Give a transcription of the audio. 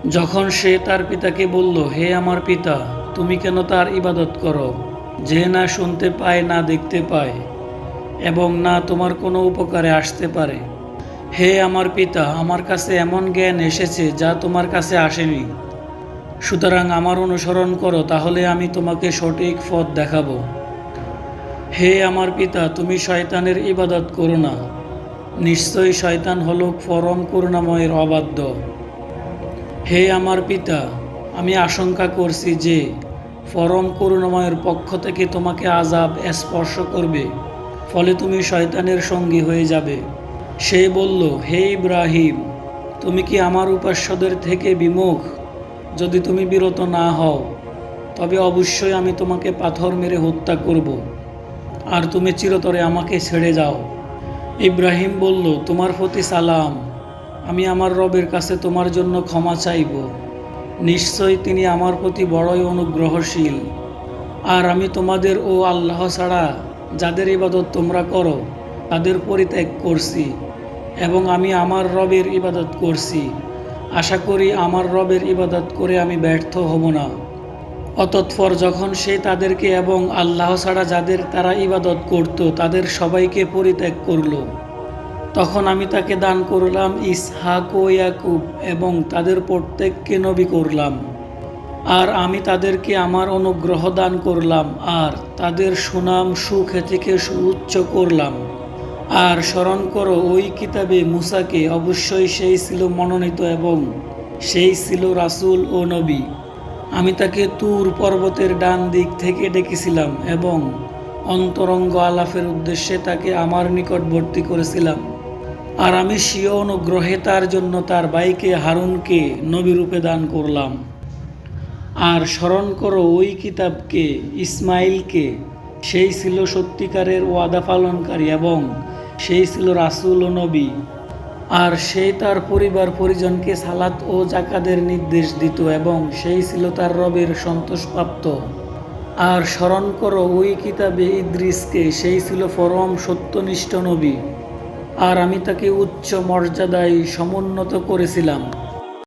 যখন সে তার পিতাকে বলল, হে আমার পিতা, তুমি কেন তার ইবাদত করো, যে না শুনতে পায়, না দেখতে পায়, এবং না তোমার কোনো উপকারে আসতে পারে? হে আমার পিতা, আমার কাছে এমন জ্ঞান এসেছে যা তোমার কাছে আসেনি। সুতরাং আমার অনুসরণ করো, তাহলে আমি তোমাকে সঠিক পথ দেখাবো। হে আমার পিতা, তুমি শয়তানের ইবাদত করো না। নিশ্চয়ই শয়তান হল পরম করুণাময়ের অবাধ্য। হে আমার পিতা, আমি আশঙ্কা করছি যে পরম করুণাময়ের পক্ষ থেকে তোমাকে আযাব স্পর্শ করবে, ফলে তুমি শয়তানের সঙ্গী হয়ে যাবে। সে বলল, হে ইব্রাহিম, তুমি কি আমার উপাস্যদের থেকে বিমুখ? যদি তুমি বিরত না হও, তবে অবশ্যই আমি তোমাকে পাথর মেরে হত্যা করব, আর তুমি চিরতরে আমাকে ছেড়ে যাও। ইব্রাহিম বলল, তোমার প্রতি সালাম। আমি আমার রবের কাছে তোমার জন্য ক্ষমা চাইব। নিশ্চয়ই তিনি আমার প্রতি বড়ই অনুগ্রহশীল। আর আমি তোমাদের ও আল্লাহ ছাড়া যাদের ইবাদত তোমরা করো তাদের পরিত্যাগ করছি, এবং আমি আমার রবের ইবাদত করছি। আশা করি আমার রবের ইবাদত করে আমি ব্যর্থ হব না। অতঃপর যখন সে তাদেরকে এবং আল্লাহ ছাড়া যাদের তারা ইবাদত করত তাদের সবাইকে পরিত্যাগ করল, তখন আমি তাকে দান করলাম ইসহাক ও ইয়াকুব, এবং তাদের প্রত্যেককে নবী করলাম। আর আমি তাদেরকে আমার অনুগ্রহ দান করলাম, আর তাদের সুনাম সুখ্যাতিকে সুউচ্চ করলাম। আর স্মরণ করো ওই কিতাবে মুসাকে, অবশ্যই সেই ছিল মনোনীত এবং সেই ছিল রাসূল ও নবী। আমি তাকে তুর পর্বতের ডান দিক থেকে ডেকেছিলাম এবং অন্তরঙ্গ আলাপের উদ্দেশ্যে তাকে আমার নিকটবর্তী করেছিলাম। আর আমি স্বীয় অনুগ্রহে তার জন্য তার ভাইকে হারুনকে নবীরূপে দান করলাম। আর স্মরণ করো ওই কিতাবকে, ইসমাইলকে, সেই ছিল সত্যিকারের ওয়াদা পালনকারী এবং সেই ছিল রাসূল ও নবী। আর সেই তার পরিবার পরিজনকে সালাত ও যাকাতের নির্দেশ দিত এবং সেই ছিল তার রবের সন্তোষপ্রাপ্ত। আর স্মরণ করো ওই কিতাবে ইদ্রিসকে, সেই ছিল পরম সত্যনিষ্ঠ নবী। আর আমি তাকে উচ্চ মর্যাদায় সমুন্নত করেছিলাম।